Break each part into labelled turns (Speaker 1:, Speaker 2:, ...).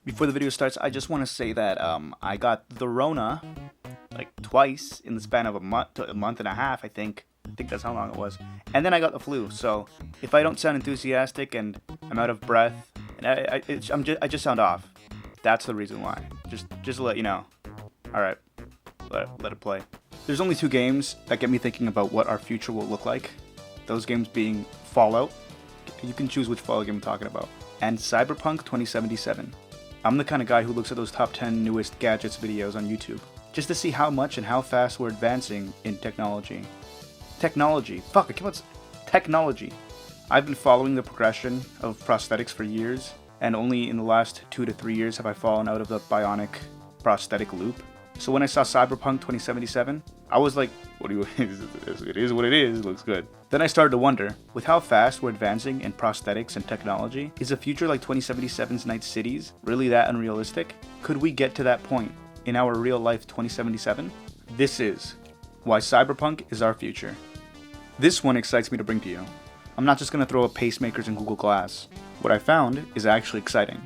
Speaker 1: Before the video starts, I just want to say that I got the Rona like twice in the span of a month and a half. I think that's how long it was. And then I got the flu. So if I don't sound enthusiastic and I'm out of breath, and I just sound off. That's the reason why. Just to let you know. All right, let it play. There's only two games that get me thinking about what our future will look like. Those games being Fallout. You can choose which Fallout game I'm talking about. And Cyberpunk 2077. I'm the kind of guy who looks at those top 10 newest gadgets videos on YouTube, just to see how much and how fast we're advancing in technology. Technology. I've been following the progression of prosthetics for years, and only in the last 2 to 3 years have I fallen out of the bionic prosthetic loop. So when I saw Cyberpunk 2077, I was like, it is what it is, it looks good. Then I started to wonder, with how fast we're advancing in prosthetics and technology, is a future like 2077's Night Cities really that unrealistic? Could we get to that point in our real life 2077? This is why Cyberpunk is our future. This one excites me to bring to you. I'm not just going to throw up pacemakers in Google Glass. What I found is actually exciting.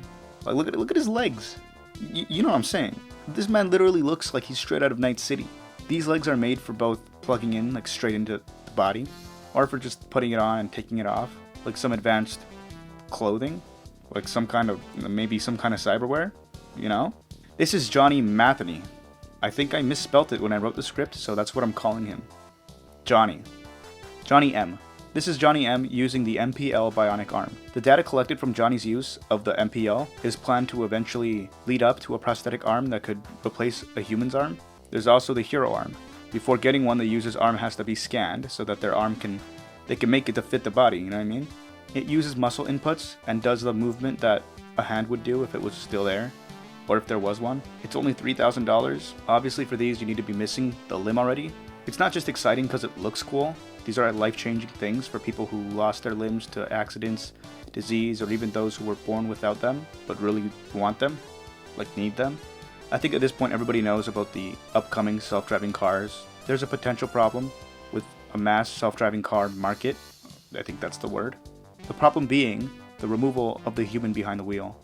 Speaker 1: Like, look at his legs. You know what I'm saying? This man literally looks like he's straight out of Night City. These legs are made for both plugging in like straight into the body, or for just putting it on and taking it off, like some advanced clothing, like maybe some kind of cyberware, you know? This is Johnny Matheny. I think I misspelt it when I wrote the script, so that's what I'm calling him. Johnny M. This is Johnny M using the MPL bionic arm. The data collected from Johnny's use of the MPL is planned to eventually lead up to a prosthetic arm that could replace a human's arm. There's also the hero arm. Before getting one, the user's arm has to be scanned so that they can make it to fit the body, you know what I mean? It uses muscle inputs and does the movement that a hand would do if it was still there, or if there was one. It's only $3,000. Obviously for these you need to be missing the limb already. It's not just exciting because it looks cool. These are life-changing things for people who lost their limbs to accidents, disease, or even those who were born without them, but really want them, like need them. I think at this point everybody knows about the upcoming self-driving cars. There's a potential problem with a mass self-driving car market. I think that's the word. The problem being the removal of the human behind the wheel.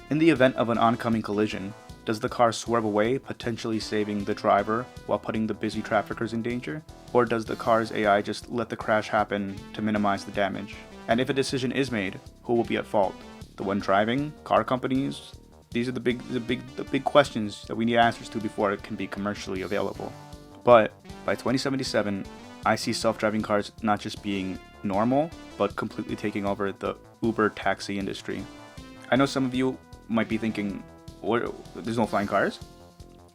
Speaker 1: In the event of an oncoming collision, does the car swerve away, potentially saving the driver while putting the busy traffickers in danger? Or does the car's AI just let the crash happen to minimize the damage? And if a decision is made, who will be at fault? The one driving? Car companies? These are the big questions that we need answers to before it can be commercially available. But by 2077, I see self-driving cars not just being normal, but completely taking over the Uber taxi industry. I know some of you might be thinking, there's no flying cars?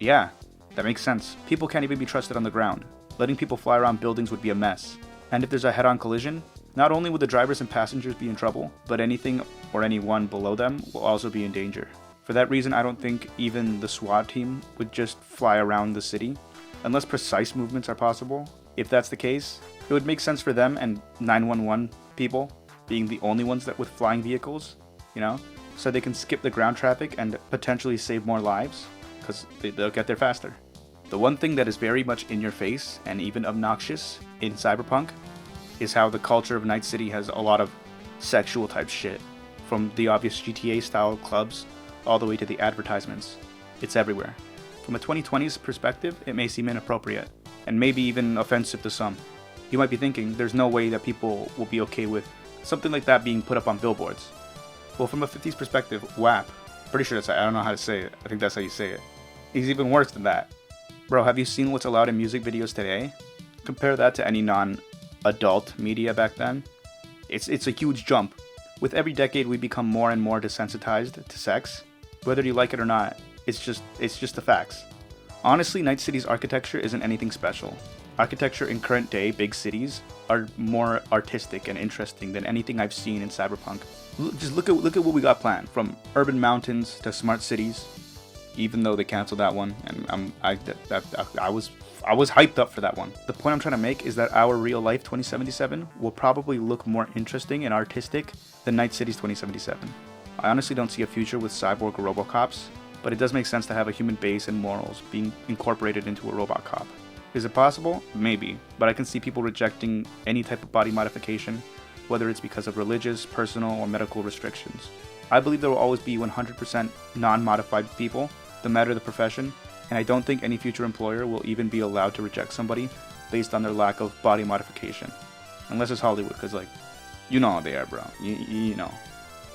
Speaker 1: Yeah, that makes sense. People can't even be trusted on the ground. Letting people fly around buildings would be a mess. And if there's a head-on collision, not only would the drivers and passengers be in trouble, but anything or anyone below them will also be in danger. For that reason, I don't think even the SWAT team would just fly around the city, unless precise movements are possible. If that's the case, it would make sense for them and 911 people being the only ones with flying vehicles, you know? So they can skip the ground traffic and potentially save more lives, because they'll get there faster. The one thing that is very much in your face and even obnoxious in Cyberpunk is how the culture of Night City has a lot of sexual type shit, from the obvious GTA style clubs all the way to the advertisements. It's everywhere. From a 2020s perspective, it may seem inappropriate, and maybe even offensive to some. You might be thinking there's no way that people will be okay with something like that being put up on billboards. Well, from a 50s perspective, WAP. Pretty sure I don't know how to say it. I think that's how you say it. It's even worse than that. Bro, have you seen what's allowed in music videos today? Compare that to any non-adult media back then. It's a huge jump. With every decade, we become more and more desensitized to sex. Whether you like it or not, it's just the facts. Honestly, Night City's architecture isn't anything special. Architecture in current day big cities are more artistic and interesting than anything I've seen in Cyberpunk. Just look at what we got planned, from urban mountains to smart cities. Even though they canceled that one, and I was hyped up for that one. The point I'm trying to make is that our real life 2077 will probably look more interesting and artistic than Night City's 2077. I honestly don't see a future with cyborg Robocops, but it does make sense to have a human base and morals being incorporated into a robot cop. Is it possible? Maybe, but I can see people rejecting any type of body modification, whether it's because of religious, personal, or medical restrictions. I believe there will always be 100% non-modified people, no matter the profession, and I don't think any future employer will even be allowed to reject somebody based on their lack of body modification. Unless it's Hollywood, because, like, you know how they are, bro. You know.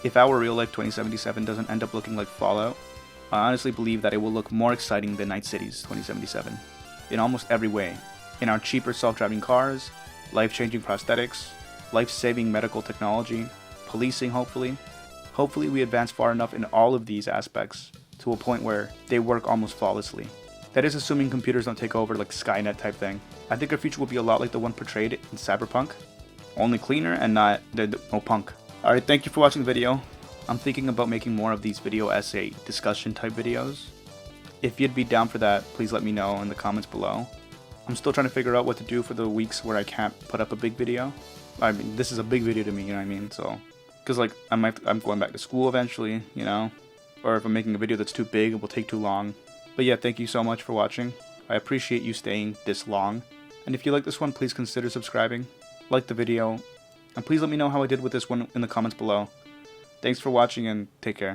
Speaker 1: If our real life 2077 doesn't end up looking like Fallout, I honestly believe that it will look more exciting than Night City's 2077. In almost every way. In our cheaper self-driving cars, life-changing prosthetics, life-saving medical technology, policing hopefully. Hopefully we advance far enough in all of these aspects to a point where they work almost flawlessly. That is assuming computers don't take over like Skynet type thing. I think our future will be a lot like the one portrayed in Cyberpunk, only cleaner and no punk. Alright, thank you for watching the video. I'm thinking about making more of these video essay discussion type videos. If you'd be down for that, please let me know in the comments below. I'm still trying to figure out what to do for the weeks where I can't put up a big video. I mean, this is a big video to me, you know what I mean? So, because like I'm going back to school eventually, you know, or if I'm making a video that's too big, it will take too long. But yeah, thank you so much for watching. I appreciate you staying this long. And if you like this one, please consider subscribing, like the video, and please let me know how I did with this one in the comments below. Thanks for watching and take care.